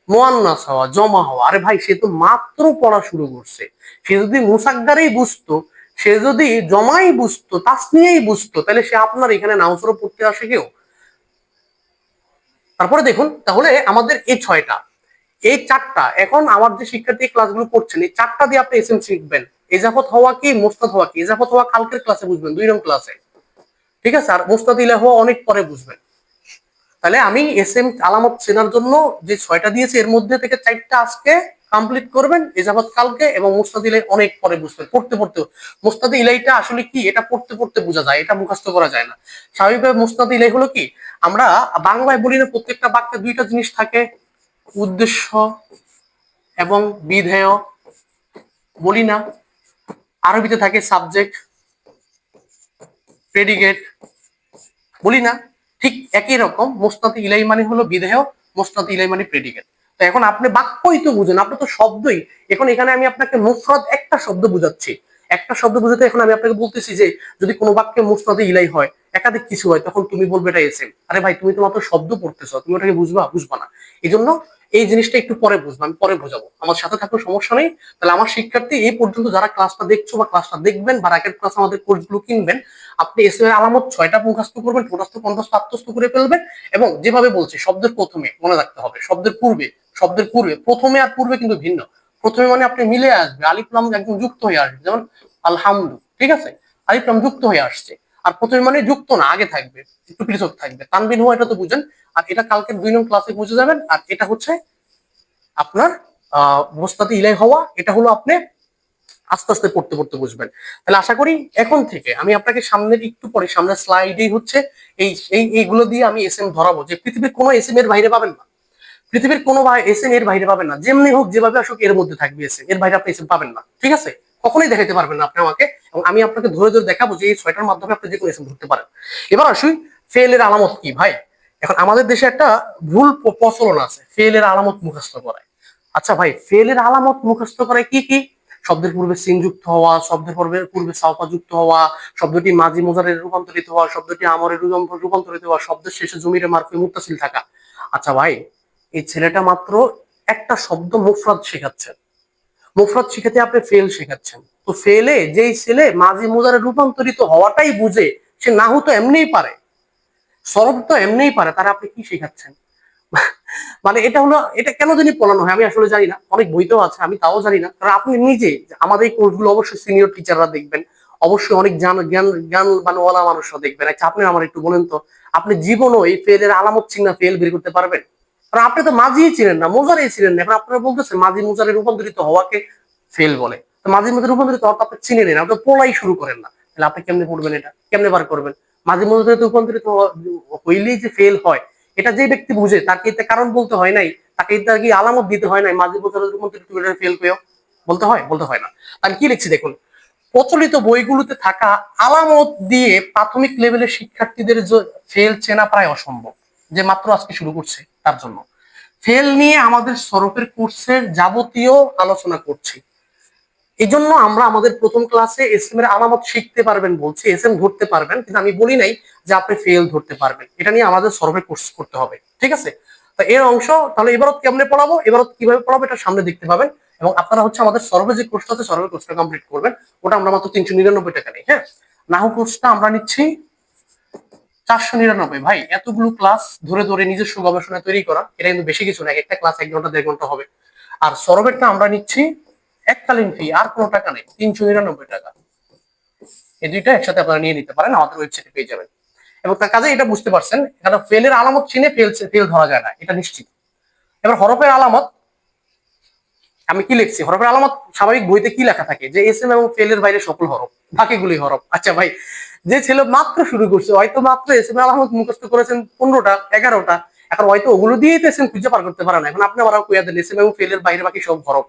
মুয়ান্নাস হওয়া, জমা হওয়া। আরে ভাই, সে তো মাত্র পড়া শুরু করছে। সে যদি মুসাগ্গারেই বুঝতো, সে যদি জমাই বুঝতো, তাসনিয়াই বুঝতো, তাহলে সে আপনার এখানে নাউসরও পড়তে আসে কেউ? তারপরে দেখুন, তাহলে আমাদের এই 6টা, এই 4টা, এখন আমার যে শিক্ষার্থী ক্লাসগুলো করছেন, এই 4টা দিয়ে আপনি এসএম শিখবেন। ইজাফত হওয়া কি, মুস্তাদ হওয়া কি। ইজাফত হওয়া কালকের ক্লাসে বুঝবেন, 2 নং ক্লাসে। ঠিক আছে? আর মুস্তাদ ইলা হওয়া অনেক পরে বুঝবেন। তাহলে আমি এসএম আলামত চেনার জন্য যে 6টা দিয়েছি, এর মধ্যে থেকে 4টা আজকে কমপ্লিট করবেন, ইজাফত কালকে, এবং মুস্তাদ ইলাই অনেক পরে বুঝবেন, পড়তে পড়তে। মুস্তাদ ইলাইটা আসলে কি, এটা পড়তে পড়তে বোঝা যায়, এটা মুখস্থ করা যায় না। স্বাভাবিকভাবে মুস্তাদ ইলাই হলো কি, আমরা বাংলায় বলি না প্রত্যেকটা বাক্যে দুইটা জিনিস থাকে, উদ্দেশ্য এবং বিধেয়, বলি না? আরবিতে থাকে সাবজেক্ট, প্রেডিকেট, বলি না? ঠিক একই রকম মুস্তাদ ইলাই মানে হলো বিধেয়, মুস্তাদ ইলাই মানে প্রেডিকেট। তো এখন আপনি বাক্যই তো বুঝেন, আপনি তো শব্দই। এখন এখানে আমি আপনাকে মুফরাদ একটা শব্দ বুঝাচ্ছি, একটা শব্দ বুঝাতে এখন আমি আপনাকে বলতেছি যে যদি কোনো বাক্যে মুস্তাদে ইলাই হয়, একাধিক কিছু হয়, তখন তুমি বলবে এটা এসএম। আরে ভাই, তুমি তো মাত্র শব্দ পড়তেছো, তুমি ওটাকে বুঝবা? বুঝবা না। এই জন্য এই জিনিসটা একটু পরে বুঝবো, আমি পরে বোঝাবো, আমার সাথে থাকলে সমস্যা নেই। তাহলে আমার শিক্ষার্থী এই পর্যন্ত যারা ক্লাসটা দেখছো বা ক্লাসটা দেখবেন বা রাকেট ক্লাস আমাদের কোর্সগুলো কিনবেন, আপনি এসএম এর আলামত 6টা মুখস্থ করবেন, ঠোঁটস্থ, কণ্ঠস্থ, আত্মস্থ করে ফেলবেন। এবং যেভাবে বলছি, শব্দের প্রথমে মনে রাখতে হবে, শব্দের পূর্বে, শব্দের পূর্বে, প্রথমে আর পূর্বে কিন্তু ভিন্ন। প্রথমে মানে আপনি মিলে আসবে, আলিফ লাম একদম যুক্ত হয়ে আসবে, যেমন আলহামদু। ঠিক আছে? আলিফ লাম যুক্ত হয়ে আসছে। আর প্রথমে মানে যুক্ত না, আগে থাকবে, একটু পৃথক থাকবে। তানবিন হওয়া, এটা তো বুঝেন। আর এটা কালকে 2 নং ক্লাসে বুঝে যাবেন। আর এটা হচ্ছে আপনার মুস্তাদি ইলাই হওয়া, এটা হলো আপনি আস্তে আস্তে পড়তে পড়তে বুঝবেন। তাহলে আশা করি এখন থেকে আমি আপনাকে সামনের একটু পরে, সামনের স্লাইডেই হচ্ছে এই এইগুলো দিয়ে আমি এসএম ধরাবো, যে পৃথিবীর কোনো এসএম এর বাইরে পাবেন না। পৃথিবীর কোনো এসএম এর বাইরে পাবেন না, যেমনি হোক যেভাবে আসুক এর মধ্যে থাকবে এসএম, এর বাইরে আপনি এসএম পাবেন না। ঠিক আছে? কখনোই দেখাতে পারবেন না আপনি আমাকে, এবং আমি আপনাকে ধরে ধরে দেখাবো যে এই 6টার মাধ্যমে আপনি যে কোনো এসএম ধরতে পারেন। এবার আসুন, ফেল এর আলামত কি ভাই। এখন আমাদের দেশে একটা ভুল প্রচলন আছে, ফেল এর আলামত মুখস্থ করায়। আচ্ছা ভাই, ফেল এর আলামত মুখস্থ করায় কি কি? শব্দের পূর্বে সিন যুক্ত হওয়া, শব্দের পূর্বে সাউফা যুক্ত হওয়া, শব্দটি মাজি মুজারে রূপান্তরিত হওয়া, শব্দটি আমরে রূপান্তরিত হওয়া, শব্দের শেষে জমিরে মারফি মুত্তাসিল থাকা। আচ্ছা ভাই, এই ছেলেটা মাত্র একটা শব্দ মুফরাদ শেখাচ্ছেন, মুফরাদ শিখাতে আপনি ফেল শেখাচ্ছেন। তো ফেলে যেই ছেলে মাজি মুজারে রূপান্তরিত হওয়াটাই বুঝে, সে নাহু তো এমনিই পারে, সরব তো এমনিই পারে, তারা আপনি কি শেখাচ্ছেন? মানে এটা হলো, এটা কেন জানি পড়ানো হয় আমি আসলে জানি না, অনেক বইতেও আছে, আমি তাও জানি না। কারণ আপনি নিজে, আমাদের এই কোর্সগুলো অবশ্যই সিনিয়র টিচাররা দেখবেন, অবশ্যই অনেক জ্ঞান জ্ঞান জ্ঞানবানওয়ালা মানুষরা দেখবেন। আচ্ছা, আপনি আমার একটু বলেন তো, আপনি জীবনও এই ফেলের আলামত চিহ্ন ফেল বের করতে পারবেন? কারণ আপনি তো মাঝিই ছিলেন না, মোজারেই ছিলেন না। এখন আপনারা বলতেছেন মাঝি মোজারে রূপান্তরিত হওয়াকে ফেল বলে। তো মাঝি মোজারে রূপান্তরিত হওয়া তো আপনি চিনে নেন, আপনি পড়াই শুরু করেন না, তাহলে আপনি কেমনে পড়বেন? এটা কেমনে বার করবেন? মাঝি মোজারে রূপান্তরিত হইলেই যে ফেল হয়, এটা যে ব্যক্তি বুঝে, তাকে এটা কারণ বলতে হয় নাই, তাকে এটা কি আলামত দিতে হয় নাই, মাঝি মোজারে রূপান্তরিত ফেল পেও বলতে হয়? বলতে হয় না। আমি কি লিখছি দেখুন, প্রচলিত বইগুলোতে থাকা আলামত দিয়ে প্রাথমিক লেভেলের শিক্ষার্থীদের ফেল চেনা প্রায় অসম্ভব, যে মাত্র আজকে শুরু করছে তার জন্য। ফেল নিয়ে আমাদের সরফের কোর্সের যাবতীয় আলোচনা করছি। এই জন্য আমরা আমাদের প্রথম ক্লাসে এসএম এর আলামত শিখতে পারবেন বলছি, এসএম ধরতে পারবেন, কিন্তু আমি বলি নাই যে আপনি ফেল ধরতে পারবেন। এটা নিয়ে আমাদের সর্ভে কোর্স করতে হবে, ঠিক আছে? তো এর অংশ তাহলে এবারত কেমনে পড়াবো, এবারত কিভাবে পড়াবো এটা সামনে দেখতে পাবেন। এবং আপনারা হচ্ছে আমাদের সর্ভে যে কোর্সটা আছে, সর্ভে কোর্সটা কমপ্লিট করবেন। ওটা আমরা মাত্র 399 টাকা নেই। হ্যাঁ, নাহু কোর্সটা আমরা নিচ্ছি 499। ভাই, এতগুলো ক্লাস ধরে ধরে নিজস্ব গবেষণা তৈরি করা, এটা কিন্তু বেশি কিছু না। একটা ক্লাস 1 ঘন্টা 1.5 ঘন্টা হবে। আর সরবেরটা আমরা নিচ্ছি এককালীন ফি, আর কোনো টাকা নেই, 399 টাকা। এই দুইটা একসাথে আপনারা নিয়ে নিতে পারেন, আমাদের ওয়েবসাইটে পেয়ে যাবেন। এবং তার কাজে এটা বুঝতে পারছেন, এখানে ফেলের আলামত চিনে ফেল ধরা যায় না, এটা নিশ্চিত। এবার হরফের আলামত আমি কি লিখছি? হরফের আলামত স্বাভাবিক বইতে কি লেখা থাকে? যে এস এম এবং ফেলের বাইরে সকল হরফ, বাকিগুলি হরফ। আচ্ছা ভাই, যে ছেলে মাত্র শুরু করছে, হয়তো মাত্র এস এম এর আলামত মুখস্থ করেছেন 15টা 11টা, এখন হয়তো ওগুলো দিয়েই তো এস এম খুঁজে পার করতে পারে না। এখন আপনি আবার কুইয়া দেন এস এম এবং ফেলের বাইরে বাকি সব হরফ,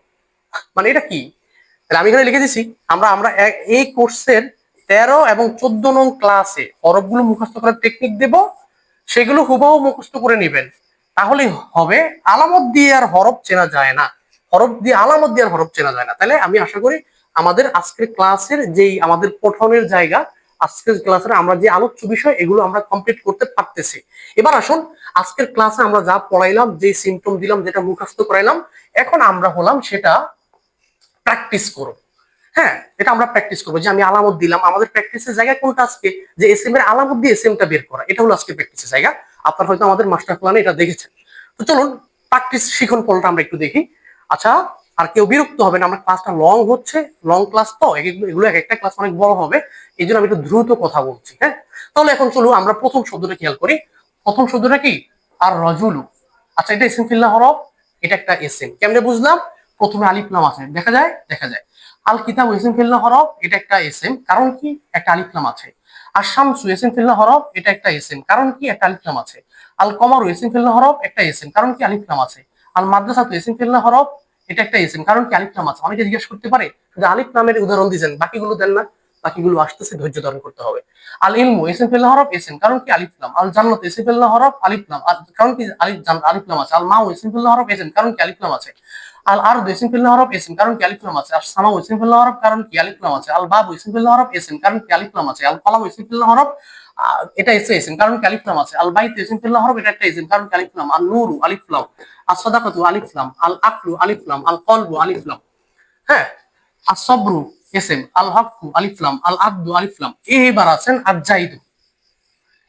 মানে এটা কি? তাহলে আমি এখানে লিখে দিচ্ছি, আমরা আমরা এই কোর্সের 13 এবং 14 নং ক্লাসে হরফগুলো মুখস্থ করার টেকনিক দেব, সেগুলো হুবহু মুখস্থ করে নেবেন, তাহলে হবে। আলামত দিয়ে আর হরফ চেনা যায় না, হরফ দিয়ে আলামত দিয়ে আর হরফ চেনা যায় না। তাহলে আমি আশা করি আমাদের আজকের ক্লাসের যেই আমাদের পঠনের জায়গা, আজকের ক্লাসের আমরা যে আলোচ্য বিষয়, এগুলো আমরা কমপ্লিট করতে পারতেছি। এবার আসুন, আজকের ক্লাসে আমরা যা পড়াইলাম, যে সিমটম দিলাম, যেটা মুখস্থ করাইলাম, এখন আমরা হলাম সেটা প্র্যাকটিস করব। হ্যাঁ, এটা আমরা প্র্যাকটিস করবো, যে আমি আলামত দিলাম, আমাদের প্র্যাকটিসের জায়গা কোনটা আজকে? যে এস এম এর আলামত দিয়ে এস এমটা বের করা, এটা হলো আজকে প্র্যাকটিসের জায়গা। আপনার হয়তো আমাদের মাস্টার প্ল্যানে এটা দেখেছেন। তো চলুন প্র্যাকটিস শিখন ফলটা আমরা একটু দেখি। আচ্ছা, আর কেউ বিরক্ত হবে না, আমরা ক্লাসটা লং হচ্ছে, লং ক্লাস তো, এগুলো এক একটা ক্লাস অনেক বড় হবে, এই জন্য আমি একটু দ্রুত কথা বলছি। হ্যাঁ, তাহলে এখন চলুন আমরা প্রথম শব্দটা খেয়াল করি। প্রথম শব্দটা কি? আর রজুলু। আচ্ছা, এটা ইসিম ফিল্লা হরফ, এটা একটা এসএম। কেমনে বুঝলাম? প্রথমে আলিফ লাম আছে, দেখা যায়, দেখা যায়। আল কিতাব ইসিম ফিল্লা হরফ, এটা একটা এসএম, কারণ কি? একটা আলিফ লাম আছে। আর শামসু ইসিম ফিল্লা হরফ, এটা একটা এসএম, কারণ কি? একটা আলিফ লাম আছে। আল কমারু ইসিম ফিল্লা হরফ, একটা এসএম, কারণ কি? আলিফ লাম আছে। আল মাদ্রাসাতু ইসিম ফিল্লা হরফ, এটা একটা এসএম, কারণ কি? আলিফ লাম আছে। অনেকে জিজ্ঞেস করতে পারে যে আলিফ লামের উদাহরণ দিয়েছেন, বাকিগুলো দেন না। বাকিগুলো আসতেছে, ধৈর্য ধারণ করতে হবে। আল ইলমু ইসিম ফিল্লা হরফ, এসএম, কারণ কি? আলিফ লাম। আল জান্নাত ইসিম ফিল্লা হরফ, আলিফ লাম, কারণ কি? আলিফ লাম আছে। আল মাউ ইসিম ফিল্লা হরফ, এসএম, কারণ কি? আলিফ লাম আছে। আল আরদু ইসিম ফিল্লা হরফ, এসএম, কারণ কি? আলিফ লাম আছে। আর সামাউ ইসিম ফিল্লা হরফ, কারণ কি? আলিফ লাম আছে। আল বাবু ইসিম ফিল্লা হরফ, এসএম, কারণ কি? আলিফ লাম আছে। আল কলামু ইসিম ফিল্লা হরফ, এটা এসএম, কারণ কি? আলিফ লাম আছে। আল বাইতু ইসিম ফিল্লা হরফ, এটা একটা এসএম, কারণ কি? আলিফ লাম। আল নূরু আলিফ লাম। আস সাদাকাতু আলিফ লাম। আল আকলু আলিফ লাম। আল কলবু আলিফ লাম। হ্যাঁ, আসবরু এসএম। আল হকু আলিফ লাম। আল আব্দু আলিফ লাম। এবার আছেন আজাইদু,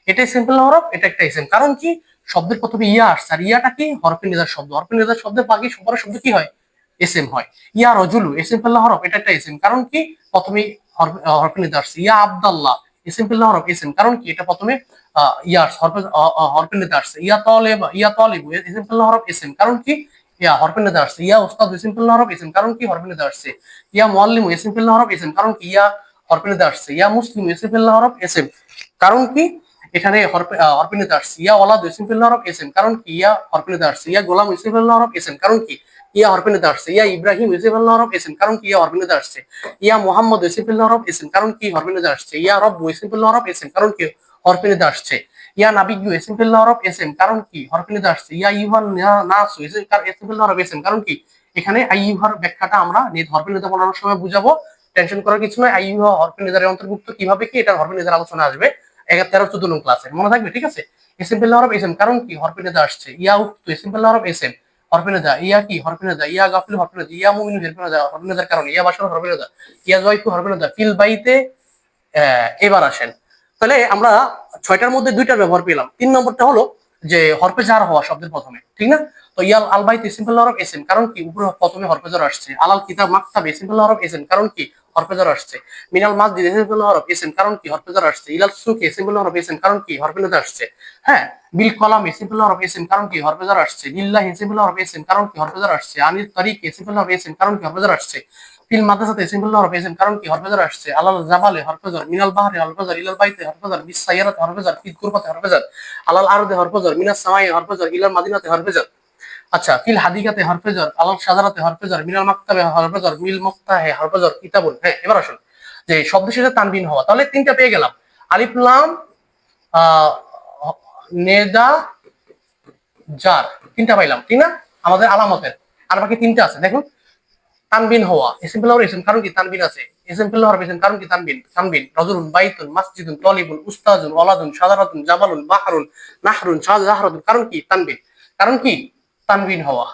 এটাই সিম্পল হরফ, এটা একটা এসএম, কারণ কি? শব্দের প্রথমে ইয়া আসছে, আর ইয়াটা কি? হরফে নিদার শব্দ। হরফে নিদার শব্দের বাকি সবার শব্দ কি হয়? এসএম হয়। ইয়া রজুলু এসএম ফেল্লা হরফ, এটা একটা এসএম, কারণ কি? প্রথমে হরফে নিদার আসছে। ইয়া আব্দাল্লাহ এসএম ফেল্লা হরফ, এসএম, কারণ কি? এটা প্রথমে ইয়া হরফে নিদার আসছে। ইয়া তলেবু এসএম ফেল্লা হরফ, এসএম, কারণ কি? ইয়া হরফে নিদার আসছে। ইয়া উস্তাদ এসএম ফেল্লা হরফ, এসএম, কারণ কি? হরফে নিদার আসছে। ইয়া মুআল্লিমু এসএম ফেল্লা হরফ, এসএম, কারণ কি? ইয়া হরফে নিদার আসছে। ইয়া মুসলিম এসএম ফেল্লা হরফ, এসএম, কারণ কি? এখানে হরফিনিতে আসছে। ইয়া ওয়ালাদ ইসিম ফিল হরফ, এসএম, কারণ কি? ইয়া হরফিনিতে আসছে। ইয়া গোলাম ইসিম ফিল হরফ, এসএম, কারণ কি? ইয়া হরফিনিতে আসছে। ইয়া ইব্রাহিম ইসিম ফিল হরফ, এসএম, কারণ কি? ইয়া হরফিনিতে আসছে। ইয়া মুহাম্মদ ইসিম ফিল হরফ, এসএম, কারণ কি? হরফিনিতে আসছে। ইয়া রব্বু ইসিম ফিল হরফ, এসএম, কারণ কি? হরফিনিতে আসছে। ইয়া নাবিয়্যু ইসিম ফিল হরফ, এসএম, কারণ কি? হরফিনিতে আসছে। ইয়া ইউহান নাসু ইসিম ফিল হরফ, এসএম, কারণ কি? এখানে আইয়ুহার ব্যাখ্যাটা আমরা হরফিনিতে পড়ানোর সময় বুঝাবো, টেনশন করার কিছু নয়। আইয়ুহা হরফিনিদারের অন্তর্ভুক্ত, কিভাবে কি? এটা হরফিনিদার আলোচনা আসবে 13-14 নং ক্লাসে, মনে থাকবে, ঠিক আছে? এসএম ফিল হরফ, এসএম, কারণ কি? হরফিনিদা আসছে। ইয়া উক্তু এসএম ফিল হরফ, এসএম, হরফিনিদা। ইয়া কি? হরফিনিদা। ইয়া গাফিল হরফিনিদা। ইয়া মুমিনু হরফিনিদা, হরফিনিদার কারণে। ইয়া বাশার হরফিনিদা। ইয়া জয়ফু হরফিনিদা। ফিল বাইতে। এবার আসেন, তাহলে আমরা 6টার মধ্যে 2টার ব্যবহার পেলাম। 3 নম্বরটা হলো যে হরফে জার হওয়া শব্দের প্রথমে, ঠিক না? তো ইয়াল আল বাইত সিম্পল হরফ, এসএম, কারণ কি? উপরে প্রথমে হরফে জার আসছে। আলাল কিতাব মাকতাব সিম্পল হরফ, এসএম, কারণ কি? হরফে জার আসছে। মিনাল মাসজিদ সিম্পল হরফ, এসএম, কারণ কি? হরফে জার আসছে। ইলাল সুক সিম্পল হরফ, এসএম, কারণ কি? হরফে জার আসছে। হ্যাঁ, বিল কলাম সিম্পল হরফ, এসএম, কারণ কি? হরফে জার আসছে। লিল্লাহি সিম্পল হরফ, এসএম, কারণ কি? হরফে জার আসছে। আনিল তারিক সিম্পল হরফ, এসএম, কারণ কি? হরফে জার আসছে। ফিল মাদ্রাসাতে সিম্পল হরফ, এসএম, কারণ কি? হরফে জার আসছে। আলাল জাবালে হরফে জার। মিনাল বাহরি হরফে জার। ইলাল বাইতে হরফে জার। বিস সাইয়ারাতে হরফে জার। ফিল গুরফাতে হরফে জার। আলাল আরদে হরফে জার। মিনাস সামাই হরফে জার। ইলাল মাদিনাতে হরফে জার। আচ্ছা, ফিল হাদিকাতে হরফে জার। আলাল শাজারাতে হরফে জার। মিনাল মাকতাবে হরফে জার। মিল মুফতাহে হরফে জার। কিতাবুন। হ্যাঁ, এবার আসুন যে শব্দ শেষে তানবিন হওয়া, তাহলে 3টা পেয়ে গেলাম। আলিফ লাম, আহ নেদা, জার, 3টা পাইলাম, ঠিক না? আমাদের আলামতের। আর বাকি 3টা আছে, দেখুন। তানবিন হওয়া, ইসম ফিল হওয়ার ইসম কারণ কি তানবিন আছে, ইসম ফিল হওয়ার ইসম কারণ কি তানবিন, তানবিন রাজুলুন বাইতুন মাসজিদুন তালিবুন উস্তাজুন ওয়ালাদুন শাজারাতুন জাবালুন বাহরুন নাহরুন শাহরাতুন কারণ কি তানবিন, কারণ কি তানবিন হওয়া।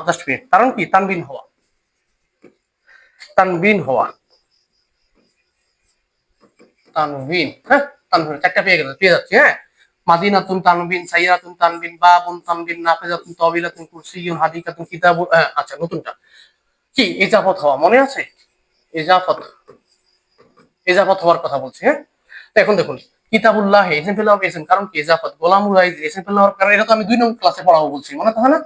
জাস্ট মিনিট, কারণ কি তানবিন হওয়া, তানবিন হওয়া, তানবিন, হ্যাঁ তানবিন চারটা পেয়ে যাচ্ছি, হ্যাঁ। মাদিনাতুন তানবিন, সাইয়াতুন তানবিন, বাবুন তানবিন, নাফিজাতুন তাওবিলাতুন, কুরসিয়ুন হাদিকাতুন, কিতাবুন, আচ্ছা নতুনটা কি ইজাফত হওয়া, মনে আছে? ইজাফত, ইজাফত হওয়ার কথা বলছি, হ্যাঁ। তো এখন দেখুন কিতাবুল্লাহ ইসম ফিল হওয়ার ইসম কারণ কি ইজাফত, গোলামুল্লাহ ইসম ফিল হওয়ার কারণ, এটা তো আমি 2 নং ক্লাসে পড়াবো বলছি, মনে থাকে না?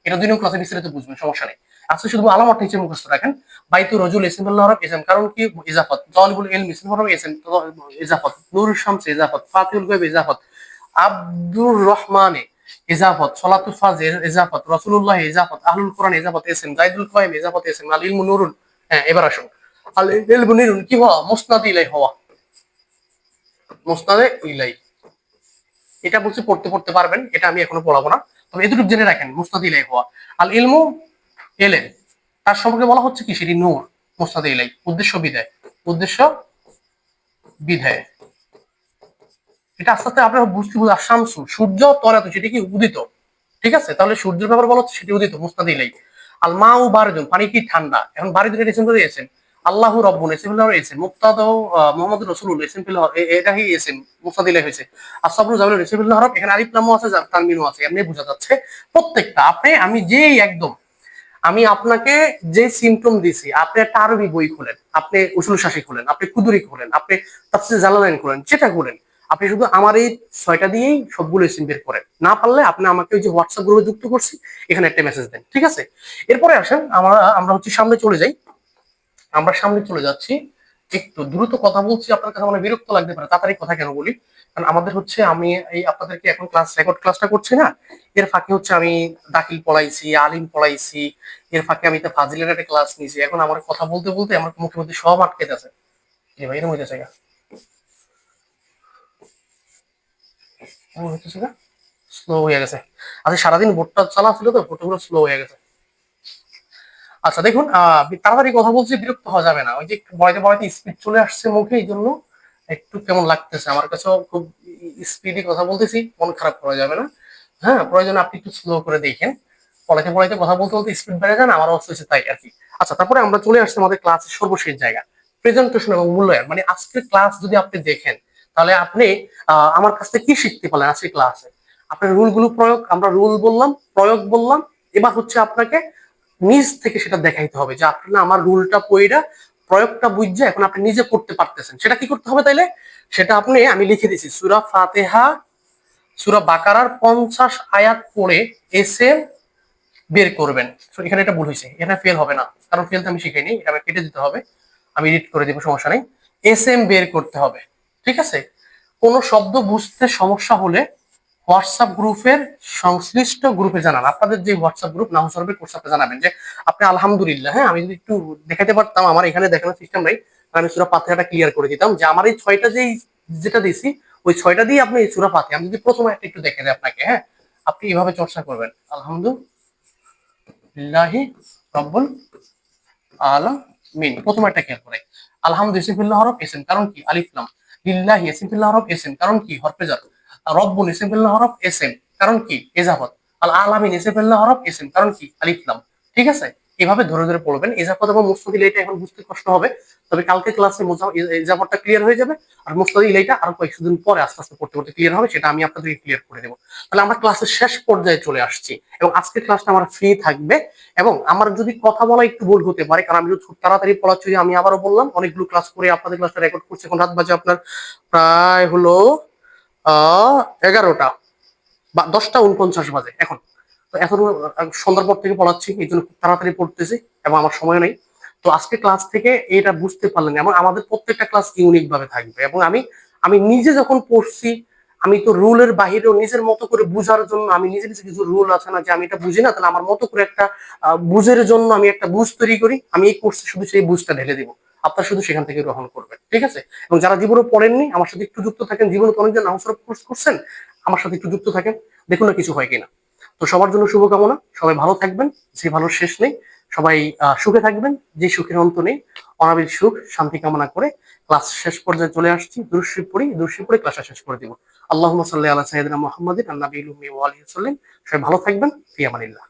এটা 2 নং ক্লাসে বিস্তারিত বুঝবেন, সমস্যা নেই। আজকে শুধু আলামতটা হিসেবে মুখস্থ রাখেন। বাইতু রজুল ইসম ফিল হওয়ার ইসম কারণ কি ইজাফত, তালিবুল ইলম ইসম ফিল হওয়ার ইসম ইজাফত, নূরুশ শামস ইজাফত, ফাতিহুল গায়ব ইজাফত, আব্দুর রহমানে ইজাফত, সালাতুল ফাজির ইজাফত, রাসূলুল্লাহ ইজাফত, আহলুল কোরআন ইজাফত ইসম, জাইদুল কাইম ইজাফত ইসম, আল ইলমু নূরুন। হ্যাঁ এবার আসুন, আল ইলমু নূরুন কি হওয়া, মুসনাদ ইলাই হওয়া, মুসনাদে ইলাই। এটা বলছি পড়তে পড়তে পারবেন, এটা আমি এখনো পড়াবো না, তবে এতটুকু জেনে রাখেন মুসনাদ ইলাই হওয়া। আল ইলমু এলেন, তার সম্পর্কে বলা হচ্ছে কি সেটি নূর, মুসনাদ ইলাই, উদ্দেশ্য বিধায়, উদ্দেশ্য বিধায়। এটা আস্তে আস্তে আপনারা বুঝতে বুঝতে, শামসু সূর্য, তরাতু সেটি কি উদিত, ঠিক আছে, তাহলে সূর্যের ব্যাপার বলা হচ্ছে সেটি উদিত, মুসনাদ ইলাই। আল মাউ বারিদুন পানি কি ঠান্ডা, এখন বারিদুন এটা ইসম করে দিয়েছেন, আল্লাহু রাব্বুন ইসম ফিল হওয়ার ইসম, মুক্তাদা মুহাম্মদুর রাসূলুল্লাহ ইসম ফিল হওয়ার, এটা কি ইসম মুসনাদ ইলাই হয়েছে। আসসাবরু জামিলুন ইসম ফিল হওয়ার, এখানে আলিফ লামও আছে তানবিনও আছে, এমনি বোঝা যাচ্ছে প্রত্যেকটা। আপনি আমি যেই একদম আমি আপনাকে যে সিমটম দিছি, আপনি একটা আরবি বই খুলেন, আপনি উসুল শাসি খুলেন, আপনি কুদুরি খুলেন, আপনি তাফসীর জালালাইন খুলেন, যেটা খুলেন, আপনি শুধু আমার এই 6টা দিয়েই সবগুলো সিম বের করেন। না পারলে আপনি আমাকে ওই যে হোয়াটসঅ্যাপ গ্রুপে যুক্ত করছি, এখানে একটা মেসেজ দেন, ঠিক আছে? এরপরে আসেন আমরা আমরা হচ্ছে সামনে চলে যাই, আমরা সামনে চলে যাচ্ছি। একটু দ্রুত কথা বলছি, আপনার কাছে মানে বিরক্ত লাগতে পারে, তাড়াতাড়ি কথা কেন বলি, কারণ আমাদের হচ্ছে আমি এই আপনাদেরকে এখন ক্লাস রেকর্ড ক্লাসটা করছি না, এর ফাঁকে হচ্ছে আমি দাখিল পড়াইছি, আলিম পড়াইছি, এর ফাঁকে আমি তো ফাজিলের একটা ক্লাস নিয়েছি, এখন আমার কথা বলতে বলতে আমার মুখের মধ্যে সব আটকে যাচ্ছে। জি ভাই, এরকম হইতেছে স্লো হয়ে গেছে। আচ্ছা সারাদিন বোর্ডটা চালা ছিল তো, বোর্ডগুলো স্লো হয়ে গেছে। আচ্ছা দেখুন, তাড়াতাড়ি কথা বলছি, বিরক্ত হওয়া যাবে না, ওই যে একটু বড়াইতে বড়াইতে স্পিড চলে আসছে মুখে, এই জন্য একটু কেমন লাগতেছে আমার কাছেও, খুব স্পিডি কথা বলতেছি, মন খারাপ করা যাবে না। হ্যাঁ প্রয়োজনে আপনি একটু স্লো করে দেখেন, পড়াইতে পড়াইতে কথা বলতে বলতে স্পিড বেড়ে যায় না, আমার অবস্থা হচ্ছে তাই আর কি। আচ্ছা তারপরে আমরা চলে আসছি আমাদের ক্লাসের সর্বশেষ জায়গা, প্রেজেন্টেশন এবং মূল্যায়ন। মানে আজকের ক্লাস যদি আপনি দেখেন, তাহলে আপনি আমার কাছ থেকে কি শিখতে পারলেন আজকের ক্লাসে। আপনার রুলগুলো প্রয়োগ, আমরা রুল বললাম, প্রয়োগ বললাম, এবার হচ্ছে আপনাকে নিজ থেকে সেটা দেখাইতে হবে যে আপনি না আমার রুলটা পইরা প্রয়োগটা বুঝছে, এখন আপনি নিজে করতে পারতেছেন। সেটা কি করতে হবে তাইলে, সেটা আপনি আমি লিখে দিছি, সূরা ফাতিহা সূরা বাকারার 50 আয়াত পড়ে এসএম বের করবেন। এখানে এটা ভুল হয়েছে, এখানে ফেল হবে না, কারণ ফেল তো আমি শিখাইনি, এটা আমাকে কেটে দিতে হবে, আমি এডিট করে দিব, সমস্যা নেই। এসএম বের করতে হবে, ঠিক আছে? কোনো শব্দ বুঝতে সমস্যা হলে হোয়াটসঅ্যাপ গ্রুপের সংশ্লিষ্ট গ্রুপে জানান, আপনাদের যে হোয়াটসঅ্যাপ গ্রুপ নাম সরবে কোর্স আপনি জানাবেন যে আপনি আলহামদুলিল্লাহ, হ্যাঁ আমি যদি একটু দেখাতে পারতাম, আমার এখানে দেখানোর সিস্টেম নাই, আমি সূরা ফাতিহাটা ক্লিয়ার করে দিতাম যে আমার এই 6টা যেটা দিছি, ওই 6টা দিয়ে আপনি সূরা ফাতিহা, আমি যদি প্রথমে একটু দেখে দেয় আপনাকে, হ্যাঁ আপনি এইভাবে চর্চা করবেন, আলহামদুলিল্লাহি রাব্বুল আলামিন, প্রথম একটা খেয়াল করে। আলহামদুলিল্লাহ ইসম ফিল হরফ ইসম কারণ কি আলিফ লাম, লিল্লাহি ইসম ফিল হরফ ইসম কারণ কি হরফে জার, রব্বুন ইসম ফিল হরফ ইসম কারণ কি ইজাফত, আল আলামিন ইসম ফিল হরফ ইসম কারণ কি আলিফ লাম, ঠিক আছে? এভাবে ধরে ধরে পড়বেন। ইজাফত এবং মুস্তাদিল এটা এখন বুঝতে কষ্ট হবে, তবে কালকে ক্লাসে ইজাফতটা ক্লিয়ার হয়ে যাবে, আর মুস্তাদিল এটা আর কয়েকদিন পরে আস্তে আস্তে পড়তে পড়তে ক্লিয়ার হবে, সেটা আমি আপনাদেরকে ক্লিয়ার করে দেবো। তাহলে আমরা ক্লাসের শেষ পর্যায়ে চলে আসছি, এবং আজকের ক্লাসটা আমার ফ্রি থাকবে, এবং আমার যদি কথা বলা একটু ভুল হতে পারে, কারণ আমি যদি খুব তাড়াতাড়ি পড়াচ্ছি, যে আমি আবারও বললাম অনেকগুলো ক্লাস করে আপনাদের ক্লাসটা রেকর্ড করছি, এখন রাত বাজে আপনার প্রায় হলো 11টা বা 10টা 49 বাজে এখন। তো এখন সন্ধ্যার পর থেকে পড়াচ্ছি, এই জন্য খুব তাড়াতাড়ি পড়তেছি এবং আমার সময় নেই। তো আজকে ক্লাস থেকে এটা বুঝতে পারলেন, এবং আমাদের প্রত্যেকটা ক্লাস ইউনিক ভাবে থাকবে, এবং আমি আমি নিজে যখন পড়ছি, আমি তো রুলের বাহিরেও নিজের মতো করে বুঝার জন্য আমি নিজে নিজে কিছু রুল আছে না, যে আমি এটা বুঝি না, তাহলে আমার মতো করে একটা বুঝের জন্য আমি একটা বুঝ তৈরি করি, আমি এই কোর্সে শুধু সেই বুঝটা ঢেলে দিব, আপনার শুধু সেখান থেকে গ্রহণ করবেন, ঠিক আছে? এবং যারা জীবনে পড়েননি আমার সাথে একটু যুক্ত থাকেন, জীবনে অনেকজন নামসরফ কোর্স করছেন, আমার সাথে একটু যুক্ত থাকেন, দেখুন না কিছু হয় কিনা। তো সবার জন্য শুভকামনা, সবাই ভালো থাকবেন, যে ভালো শেষ নেই, সবাই সুখে থাকবেন, যে সুখের অন্ত নেই। অনাবিল সুখ শান্তি কামনা করে ক্লাস শেষ পর্যায়ে চলে আসছি। দুরূদ পড়ি ক্লাসটা শেষ করে দিব। আল্লাহুম্মা সাল্লি আলা সাইয়্যিদিনা মুহাম্মাদিন আন-নাবিয়্যিল উম্মি ওয়া আলিহি ওয়াসাল্লাম। সবাই ভালো থাকবেন। ফি আমানিল্লাহ।